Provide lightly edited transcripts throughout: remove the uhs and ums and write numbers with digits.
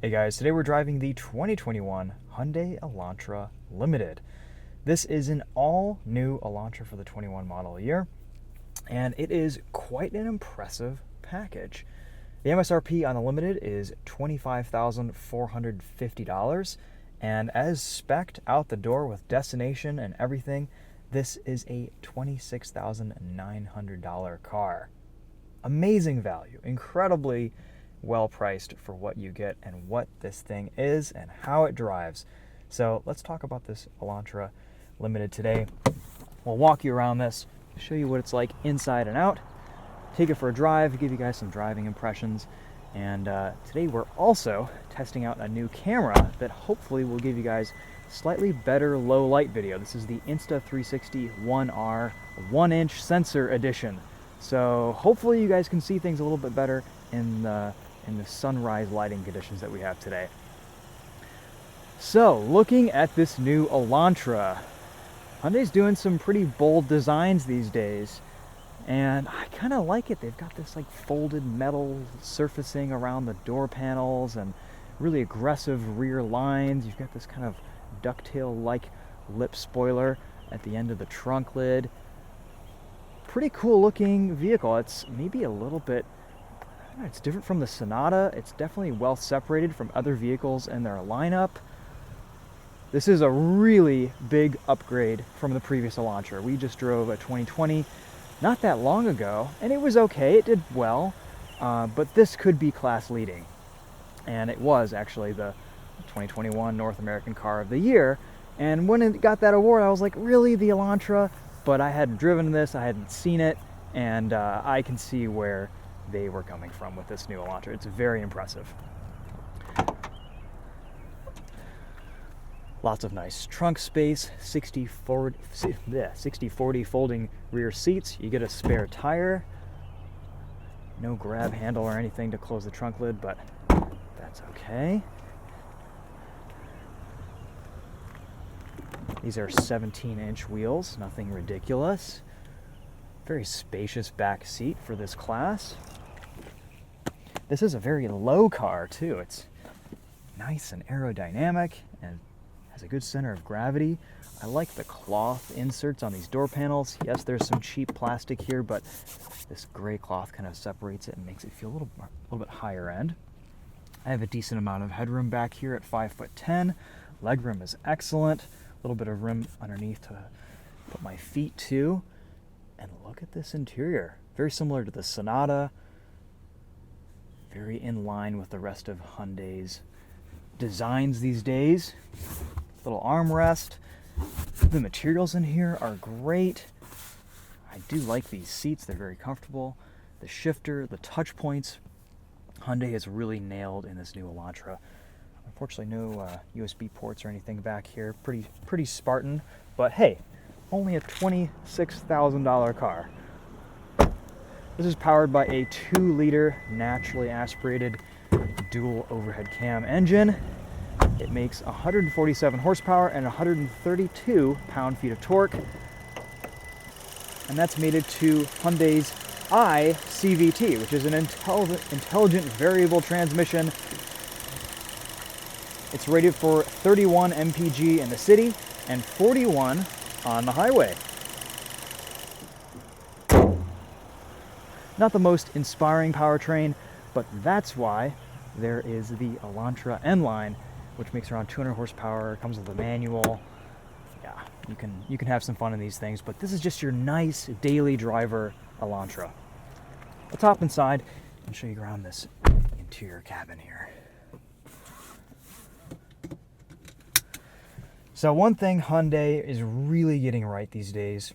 Hey guys, today we're driving the 2021 Hyundai Elantra Limited. This is an all-new Elantra for the 21 model year, and it is quite an impressive package. The MSRP on the Limited is $25,450, and as spec'd out the door with destination and everything, this is a $26,900 car. Amazing value, incredibly well priced for what you get and what this thing is and how it drives. So let's talk about this Elantra Limited today. We'll walk you around this, show you what it's like inside and out, take it for a drive, give you guys some driving impressions, and today we're also testing out a new camera that hopefully will give you guys slightly better low light video. This is the Insta360 1R 1-inch sensor edition. So hopefully you guys can see things a little bit better in the sunrise lighting conditions that we have today. So looking at this new Elantra, Hyundai's doing some pretty bold designs these days, and I kind of like it. They've got this like folded metal surfacing around the door panels and really aggressive rear lines. You've got this kind of ducktail-like lip spoiler at the end of the trunk lid. Pretty cool looking vehicle. It's maybe a little bit, it's different from the Sonata. It's definitely well separated from other vehicles in their lineup. This is a really big upgrade from the previous Elantra. We just drove a 2020 not that long ago, and it was okay, it did well, but this could be class leading. And it was actually the 2021 North American Car of the Year. And when it got that award, I was like, really, the Elantra? But I hadn't driven this, I hadn't seen it, and I can see where they were coming from with this new Elantra. It's very impressive. Lots of nice trunk space, 60/40 folding rear seats. You get a spare tire. No grab handle or anything to close the trunk lid, but that's okay. These are 17-inch wheels, nothing ridiculous. Very spacious back seat for this class. This is a very low car too. It's nice and aerodynamic and has a good center of gravity. I like the cloth inserts on these door panels. Yes, there's some cheap plastic here, but this gray cloth kind of separates it and makes it feel a little bit higher end. I have a decent amount of headroom back here at 5'10". Legroom is excellent. A little bit of room underneath to put my feet to. And look at this interior. Very similar to the Sonata. Very in line with the rest of Hyundai's designs these days. Little armrest. The materials in here are great. I do like these seats. They're very comfortable. The shifter, the touch points, Hyundai has really nailed in this new Elantra. Unfortunately, no USB ports or anything back here. Pretty Spartan, but hey, only a $26,000 car. This is powered by a 2-liter naturally aspirated dual overhead cam engine. It makes 147 horsepower and 132 pound-feet of torque. And that's mated to Hyundai's iCVT, which is an intelligent variable transmission. It's rated for 31 mpg in the city and 41 on the highway. Not the most inspiring powertrain, but that's why there is the Elantra N-Line, which makes around 200 horsepower, comes with a manual. Yeah, you can have some fun in these things, but this is just your nice daily driver Elantra. Let's hop inside and show you around this interior cabin here. So one thing Hyundai is really getting right these days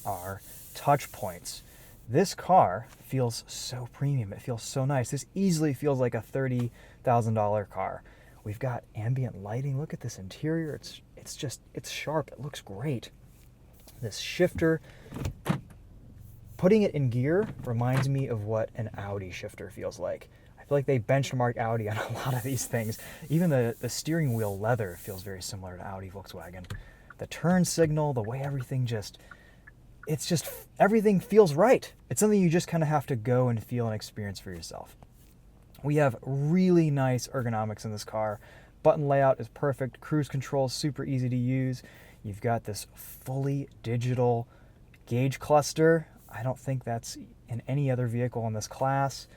are touch points. This car feels so premium. It feels so nice. This easily feels like a $30,000 car. We've got ambient lighting. Look at this interior. It's sharp. It looks great. This shifter, putting it in gear reminds me of what an Audi shifter feels like. I feel like they benchmark Audi on a lot of these things. Even the steering wheel leather feels very similar to Audi, Volkswagen. The turn signal, the way everything everything feels right. It's something you just kind of have to go and feel and experience for yourself. We have really nice ergonomics in this car. Button layout is perfect. Cruise control is super easy to use. You've got this fully digital gauge cluster. I don't think that's in any other vehicle in this class.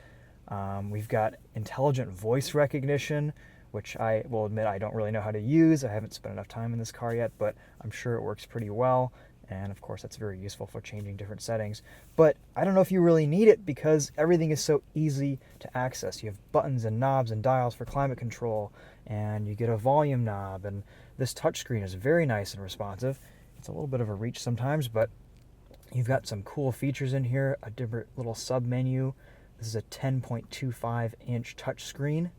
We've got intelligent voice recognition, which I will admit I don't really know how to use. I haven't spent enough time in this car yet, but I'm sure it works pretty well. And of course, that's very useful for changing different settings. But I don't know if you really need it because everything is so easy to access. You have buttons and knobs and dials for climate control, and you get a volume knob. And this touchscreen is very nice and responsive. It's a little bit of a reach sometimes, but you've got some cool features in here, a different little sub menu. This is a 10.25-inch touchscreen.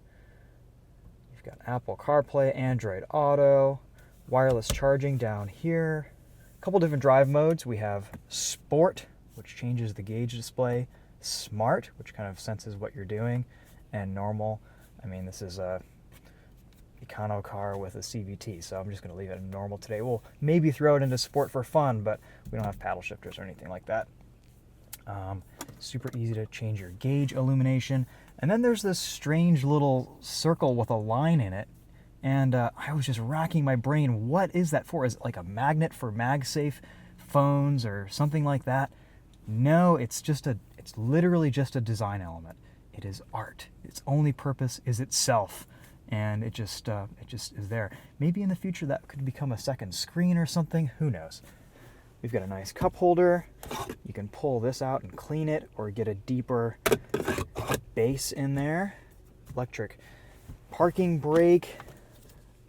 You've got Apple CarPlay, Android Auto, wireless charging down here. A couple different drive modes. We have Sport, which changes the gauge display, Smart, which kind of senses what you're doing, and Normal. I mean, this is a econo car with a CVT, so I'm just going to leave it in Normal today. We'll maybe throw it into Sport for fun, but we don't have paddle shifters or anything like that. Super easy to change your gauge illumination. And then there's this strange little circle with a line in it. And I was just racking my brain. What is that for? Is it like a magnet for MagSafe phones or something like that? No, it's literally just a design element. It is art. Its only purpose is itself, and it just is there. Maybe in the future that could become a second screen or something. Who knows? We've got a nice cup holder. You can pull this out and clean it, or get a deeper base in there. Electric parking brake.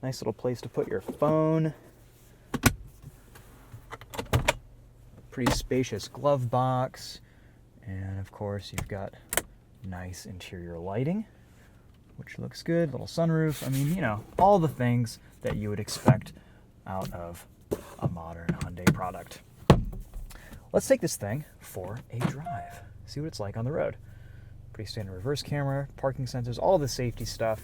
Nice little place to put your phone. Pretty spacious glove box. And of course, you've got nice interior lighting, which looks good. Little sunroof. I mean, you know, all the things that you would expect out of a modern Hyundai product. Let's take this thing for a drive. See what it's like on the road. Pretty standard reverse camera, parking sensors, all the safety stuff.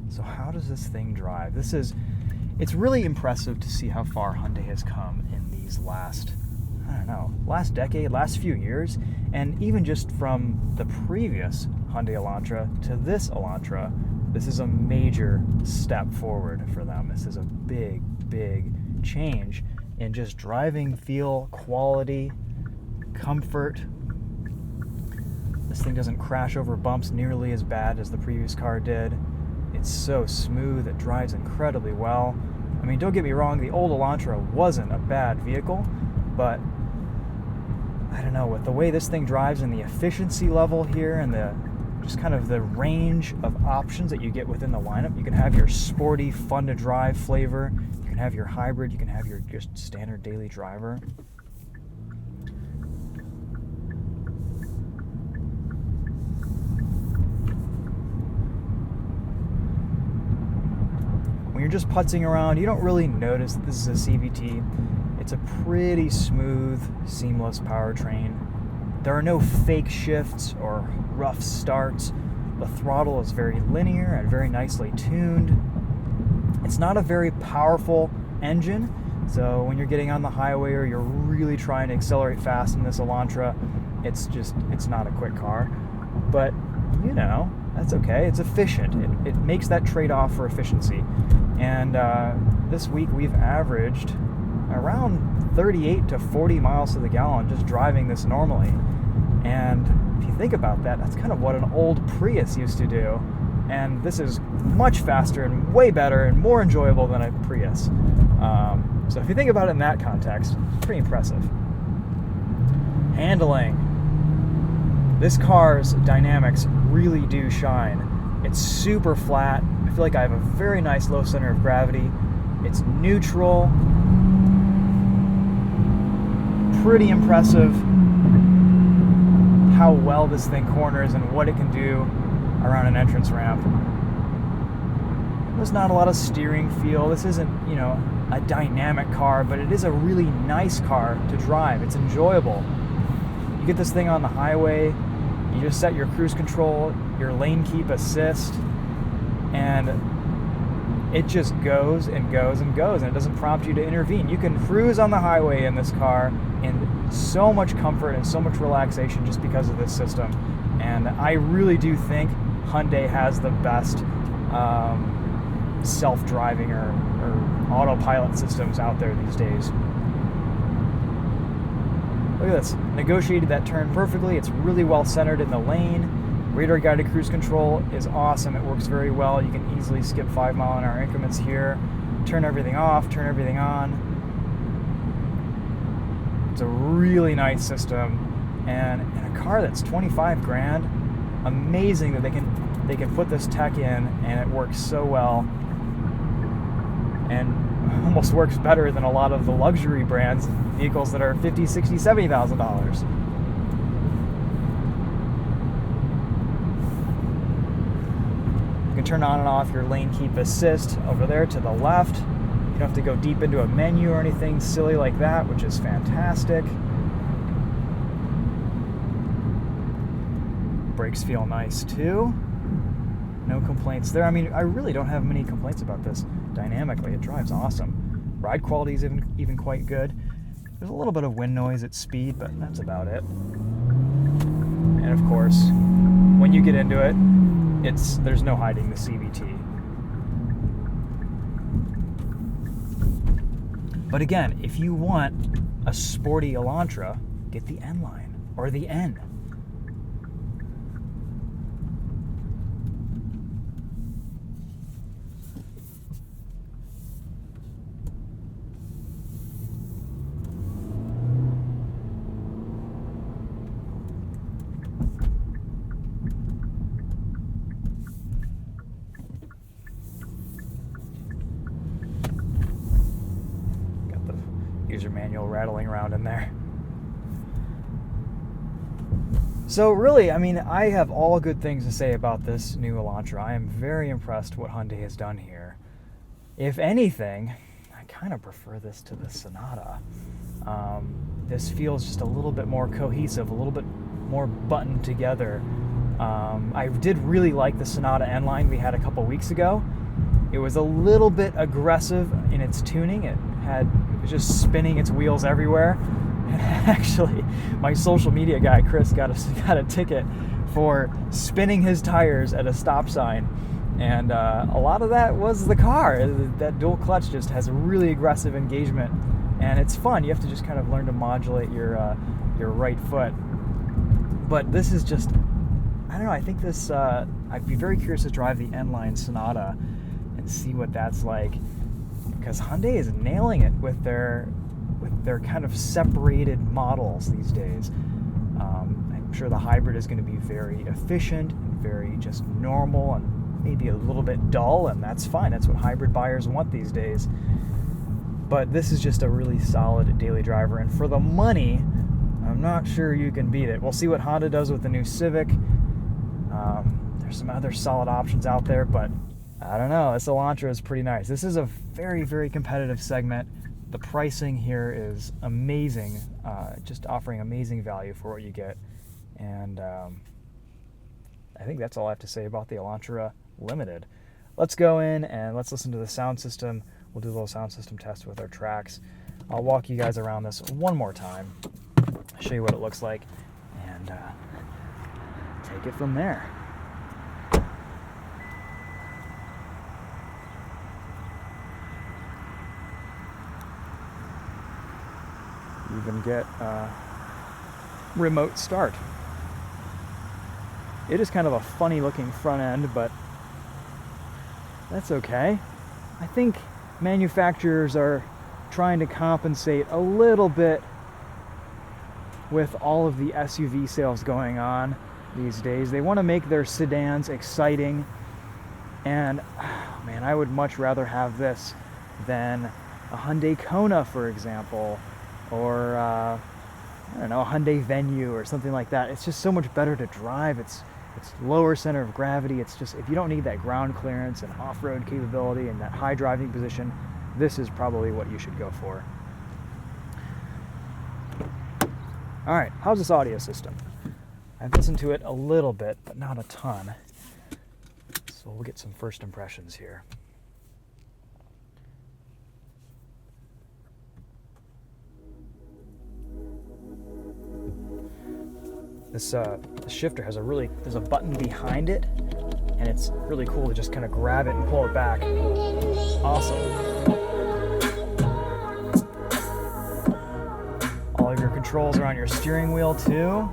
So how does this thing drive? It's really impressive to see how far Hyundai has come in these last decade, last few years, and even just from the previous Hyundai Elantra to this Elantra, this is a major step forward for them. This is a big, big change in just driving feel, quality, comfort. This thing doesn't crash over bumps nearly as bad as the previous car did. It's so smooth, it drives incredibly well. I mean, don't get me wrong, the old Elantra wasn't a bad vehicle, but I don't know, with the way this thing drives and the efficiency level here and just kind of the range of options that you get within the lineup. You can have your sporty, fun to drive flavor, you can have your hybrid, you can have your just standard daily driver. When you're just putzing around, you don't really notice that this is a CVT. It's a pretty smooth, seamless powertrain. There are no fake shifts or rough starts. The throttle is very linear and very nicely tuned. It's not a very powerful engine, so when you're getting on the highway or you're really trying to accelerate fast in this Elantra, it's not a quick car. But, you know, that's okay. It's efficient. It makes that trade-off for efficiency. And this week we've averaged around 38 to 40 miles to the gallon just driving this normally. And if you think about that, that's kind of what an old Prius used to do. And this is much faster and way better and more enjoyable than a Prius. So if you think about it in that context, it's pretty impressive. Handling. This car's dynamics really do shine. It's super flat. I feel like I have a very nice low center of gravity. It's neutral. Pretty impressive how well this thing corners and what it can do around an entrance ramp. There's not a lot of steering feel. This isn't, a dynamic car, but it is a really nice car to drive. It's enjoyable. You get this thing on the highway, you just set your cruise control, your lane keep assist, and it just goes and goes and goes, and it doesn't prompt you to intervene. You can cruise on the highway in this car in so much comfort and so much relaxation just because of this system. And I really do think Hyundai has the best self-driving or autopilot systems out there these days. Look at this. Negotiated that turn perfectly. It's really well centered in the lane. Radar guided cruise control is awesome. It works very well. You can easily skip 5 mile an hour increments here. Turn everything off, turn everything on. It's a really nice system. And in a car that's 25 grand, amazing that they can put this tech in and it works so well. And almost works better than a lot of the luxury brands vehicles that are $50,000, $60,000, $70,000. You can turn on and off your lane keep assist over there to the left. You don't have to go deep into a menu or anything silly like that, which is fantastic. Brakes feel nice too. No complaints there. I mean, I really don't have many complaints about this dynamically. It drives awesome. Ride quality is even quite good. There's a little bit of wind noise at speed, but that's about it. And of course, when you get into it, there's no hiding the CVT. But again, if you want a sporty Elantra, get the N line or the N. User manual rattling around in there. So really, I mean, I have all good things to say about this new Elantra. I am very impressed what Hyundai has done here. If anything, I kind of prefer this to the Sonata. This feels just a little bit more cohesive, a little bit more buttoned together. I did really like the Sonata N-Line we had a couple weeks ago. It was a little bit aggressive in its tuning. It was just spinning its wheels everywhere. And actually, my social media guy, Chris, got a ticket for spinning his tires at a stop sign. And a lot of that was the car. That dual clutch just has a really aggressive engagement. And it's fun. You have to just kind of learn to modulate your right foot. But this is just, I don't know, I think this, I'd be very curious to drive the N-Line Sonata and see what that's like. Because Hyundai is nailing it with their kind of separated models these days. I'm sure the hybrid is going to be very efficient and very just normal and maybe a little bit dull, and that's fine. That's what hybrid buyers want these days. But this is just a really solid daily driver, and for the money, I'm not sure you can beat it. We'll see what Honda does with the new Civic. There's some other solid options out there, but I don't know. This Elantra is pretty nice. This is a very, very competitive segment. The pricing here is amazing, just offering amazing value for what you get. And I think that's all I have to say about the Elantra Limited. Let's go in and let's listen to the sound system. We'll do a little sound system test with our tracks. I'll walk you guys around this one more time, show you what it looks like, and take it from there. Even get remote start. It is kind of a funny looking front end, but that's okay. I think manufacturers are trying to compensate a little bit with all of the SUV sales going on these days. They want to make their sedans exciting, and man, I would much rather have this than a Hyundai Kona, for example, or I don't know, a Hyundai Venue or something like that. It's just so much better to drive. It's lower center of gravity. It's just, if you don't need that ground clearance and off-road capability and that high driving position, this is probably what you should go for. All right, how's this audio system? I've listened to it a little bit, but not a ton. So we'll get some first impressions here. This shifter has there's a button behind it, and it's really cool to just kind of grab it and pull it back. Awesome. All of your controls are on your steering wheel too.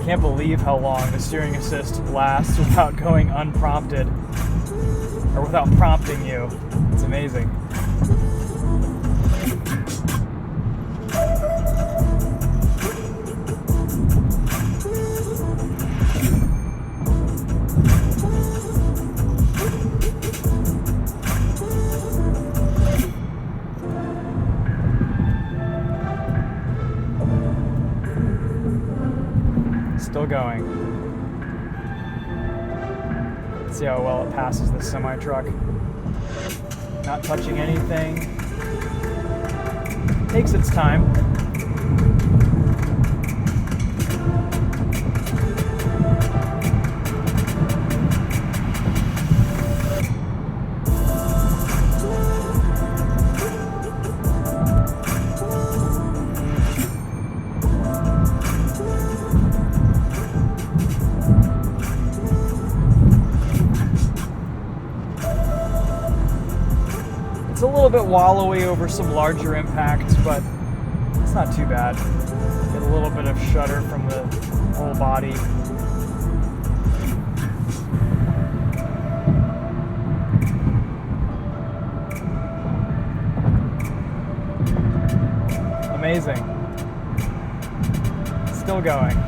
Can't believe how long the steering assist lasts without going unprompted, or without prompting you. It's amazing. Still going. Let's see how well it passes this semi-truck. Not touching anything. Takes its time. It's a little bit wallowy over some larger impacts, but it's not too bad. Get a little bit of shudder from the whole body. Amazing. Still going.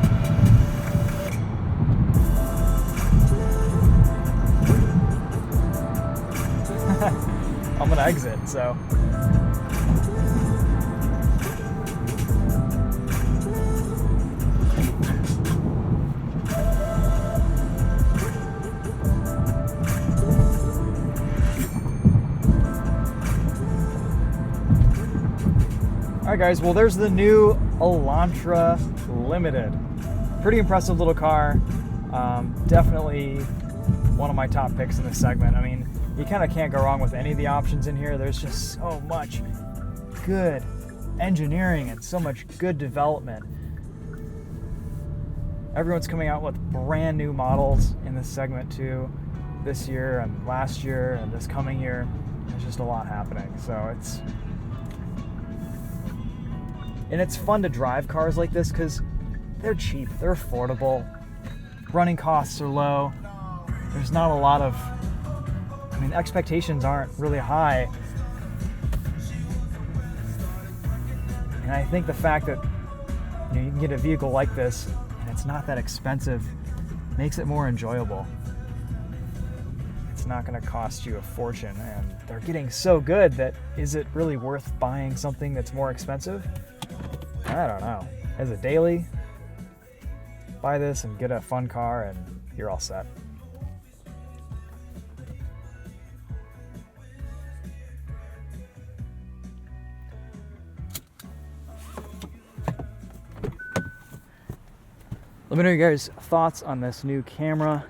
I'm gonna exit, so. guys, well there's the new Elantra Limited. Pretty impressive little car. Definitely one of my top picks in this segment. I mean, you kind of can't go wrong with any of the options in here. There's just so much good engineering and so much good development. Everyone's coming out with brand new models in this segment too, this year and last year and this coming year. There's just a lot happening. So it's fun to drive cars like this because they're cheap, they're affordable, running costs are low. There's not a lot of, I mean, expectations aren't really high. And I think the fact that you can get a vehicle like this and it's not that expensive makes it more enjoyable. It's not going to cost you a fortune, and they're getting so good that is it really worth buying something that's more expensive? I don't know. As a daily, buy this and get a fun car and you're all set. Let me know your guys' thoughts on this new camera.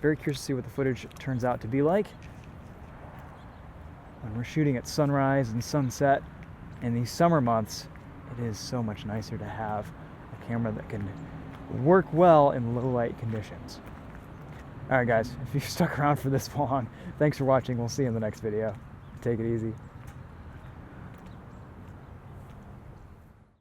Very curious to see what the footage turns out to be like. When we're shooting at sunrise and sunset in these summer months, it is so much nicer to have a camera that can work well in low light conditions. All right, guys, if you've stuck around for this long, thanks for watching. We'll see you in the next video. Take it easy.